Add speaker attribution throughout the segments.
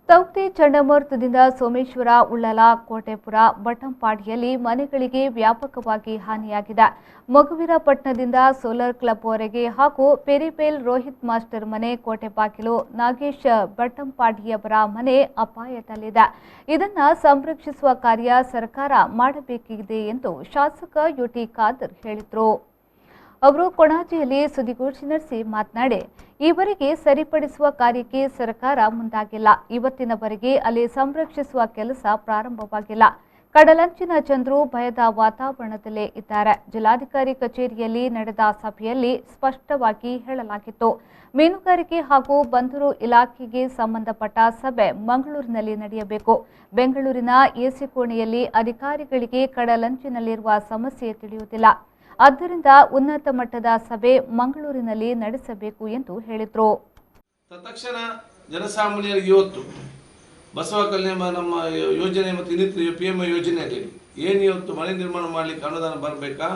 Speaker 1: ತೌಕ್ತಿ ಚಂಡಮಾರುತದಿಂದ ಸೋಮೇಶ್ವರ, ಉಳ್ಳಲ, ಕೋಟೆಪುರ, ಬಟಂಪಾಡಿಯಲ್ಲಿ ಮನೆಗಳಿಗೆ ವ್ಯಾಪಕವಾಗಿ ಹಾನಿಯಾಗಿದೆ. ಮೊಗವೀರಪಟ್ಟಣದಿಂದ ಸೋಲಾರ್ ಕ್ಲಬ್ವರೆಗೆ ಹಾಗೂ ಪೆರಿಪೇಲ್ ರೋಹಿತ್ ಮಾಸ್ಟರ್ ಮನೆ, ಕೋಟೆಬಾಗಿಲು, ನಾಗೇಶ್ ಬಟಂಪಾಡಿಯವರ ಮನೆ ಅಪಾಯದಲ್ಲಿದೆ. ಇದನ್ನು ಸಂರಕ್ಷಿಸುವ ಕಾರ್ಯ ಸರ್ಕಾರ ಮಾಡಬೇಕಿದೆ ಎಂದು ಶಾಸಕ ಯುಟಿ ಖಾದರ್ ಹೇಳಿದರು. ಅವರು ಕೊಣಾಜಿಯಲ್ಲಿ ಸುದ್ದಿಗೋಷ್ಠಿ ನಡೆಸಿ ಮಾತನಾಡಿ, ಈವರೆಗೆ ಸರಿಪಡಿಸುವ ಕಾರ್ಯಕ್ಕೆ ಸರ್ಕಾರ ಮುಂದಾಗಿಲ್ಲ. ಇವತ್ತಿನವರೆಗೆ ಅಲ್ಲಿ ಸಂರಕ್ಷಿಸುವ ಕೆಲಸ ಪ್ರಾರಂಭವಾಗಿಲ್ಲ. ಕಡಲಂಚಿನ ಜನರು ಭಯದ ವಾತಾವರಣದಲ್ಲೇ ಇದ್ದಾರೆ. ಜಿಲ್ಲಾಧಿಕಾರಿ ಕಚೇರಿಯಲ್ಲಿ ನಡೆದ ಸಭೆಯಲ್ಲಿ ಸ್ಪಷ್ಟವಾಗಿ ಹೇಳಲಾಗಿತ್ತು. ಮೀನುಗಾರಿಕೆ ಹಾಗೂ ಬಂದರು ಇಲಾಖೆಗೆ ಸಂಬಂಧಪಟ್ಟ ಸಭೆ ಮಂಗಳೂರಿನಲ್ಲಿ ನಡೆಯಬೇಕು. ಬೆಂಗಳೂರಿನ ಎಸಿ ಕೋಣೆಯಲ್ಲಿ ಅಧಿಕಾರಿಗಳಿಗೆ ಕಡಲಂಚಿನಲ್ಲಿರುವ ಸಮಸ್ಯೆ ತಿಳಿಯುವುದಿಲ್ಲ. ಆದ್ದರಿಂದ ಉನ್ನತ ಮಟ್ಟದ ಸಭೆ ಮಂಗಳೂರಿನಲ್ಲಿ ನಡೆಸಬೇಕು ಎಂದು ಹೇಳಿದರು.
Speaker 2: ತಕ್ಷಣ ಜನಸಾಮಾನ್ಯರಿಗೆ ಇವತ್ತು ಬಸವ ಕಲ್ಯಾಣ ನಮ್ಮ ಯೋಜನೆ ಮತ್ತು ಇನ್ನಿತರ PM ಯೋಜನೆಯಲ್ಲಿ ಏನು ಇವತ್ತು ಮನೆ ನಿರ್ಮಾಣ ಮಾಡಲಿಕ್ಕೆ ಅನುದಾನ ಬರಬೇಕಾ,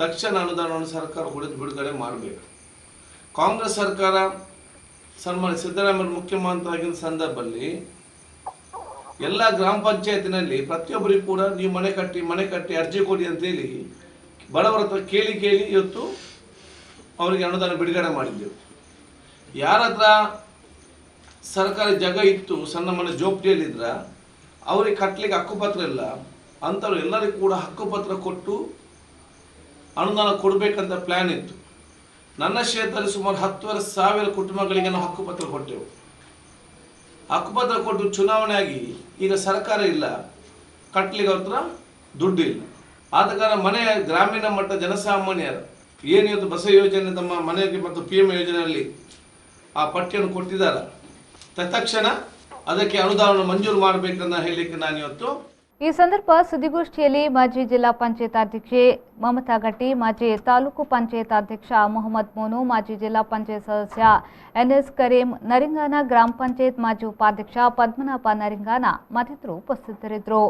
Speaker 2: ತಕ್ಷಣ ಅನುದಾನವನ್ನು ಸರ್ಕಾರ ಬಿಡುಗಡೆ ಮಾಡಬೇಕು. ಕಾಂಗ್ರೆಸ್ ಸರ್ಕಾರ ಸನ್ಮಾನ್ಯ ಸಿದ್ದರಾಮಯ್ಯ ಮುಖ್ಯಮಂತ್ರಿಯಾಗಿದ್ದ ಸಂದರ್ಭದಲ್ಲಿ ಎಲ್ಲ ಗ್ರಾಮ ಪಂಚಾಯತಿನಲ್ಲಿ ಪ್ರತಿಯೊಬ್ಬರಿಗೂ ಕೂಡ ನೀವು ಮನೆ ಕಟ್ಟಿ ಅರ್ಜಿ ಕೊಡಿ ಅಂತೇಳಿ ಬಡವರ ಹತ್ರ ಕೇಳಿ ಇವತ್ತು ಅವರಿಗೆ ಅನುದಾನ ಬಿಡುಗಡೆ ಮಾಡಿದ್ದೆವು. ಯಾರ ಹತ್ರ ಸರ್ಕಾರಿ ಜಾಗ ಇತ್ತು, ಸಣ್ಣ ಮನೆ ಜೋಪಡಿಯಲ್ಲಿದ್ರ ಅವರಿಗೆ ಕಟ್ಟಲಿಕ್ಕೆ ಹಕ್ಕುಪತ್ರ ಇಲ್ಲ, ಅಂಥವ್ರು ಎಲ್ಲರಿಗೂ ಕೂಡ ಹಕ್ಕುಪತ್ರ ಕೊಟ್ಟು ಅನುದಾನ ಕೊಡಬೇಕಂತ ಪ್ಲ್ಯಾನ್ ಇತ್ತು. ನನ್ನ ಕ್ಷೇತ್ರದಲ್ಲಿ ಸುಮಾರು 10,000 ಕುಟುಂಬಗಳಿಗೆ ನಾವು ಹಕ್ಕುಪತ್ರ ಕೊಟ್ಟೆವು. ಹಕ್ಕುಪತ್ರ ಕೊಟ್ಟು ಚುನಾವಣೆ ಆಗಿ ಈಗ ಸರ್ಕಾರ ಇಲ್ಲ, ಕಟ್ಟಲಿಕ್ಕೆ ಅವ್ರ ಹತ್ರ ದುಡ್ಡಿಲ್ಲ. ಆದ ಕಾರಣ ಮನೆ ಗ್ರಾಮೀಣ ಮಟ್ಟ ಜನಸಾಮಾನ್ಯರು ಏನಿವತ್ತು ಬಸ ಯೋಜನೆ ತಮ್ಮ ಮನೆಗೆ ಮತ್ತು PM ಯೋಜನೆಯಲ್ಲಿ ಆ ಪಟ್ಟಿಯನ್ನು ಕೊಟ್ಟಿದ್ದಾರೆ, ತಕ್ಷಣ ಅದಕ್ಕೆ ಅನುದಾನ ಮಂಜೂರು ಮಾಡಬೇಕನ್ನ ಹೇಳಲಿಕ್ಕೆ ನಾನು ಇವತ್ತು.
Speaker 1: ಈ ಸಂದರ್ಭ ಸುದ್ದಿಗೋಷ್ಠಿಯಲ್ಲಿ ಮಾಜಿ ಜಿಲ್ಲಾ ಪಂಚಾಯತ್ ಅಧ್ಯಕ್ಷೆ ಮಮತಾ ಗಟ್ಟಿ, ಮಾಜಿ ತಾಲೂಕು ಪಂಚಾಯತ್ ಅಧ್ಯಕ್ಷ ಮೊಹಮ್ಮದ್ ಮೋನು, ಮಾಜಿ ಜಿಲ್ಲಾ ಪಂಚಾಯತ್ ಸದಸ್ಯ NS ಕರೀಂ, ನರಿಂಗಾನ ಗ್ರಾಮ ಪಂಚಾಯತ್ ಮಾಜಿ ಉಪಾಧ್ಯಕ್ಷ ಪದ್ಮನಾಭ ನರಿಂಗಾನ ಮತ್ತಿತರರು ಉಪಸ್ಥಿತರಿದ್ದರು.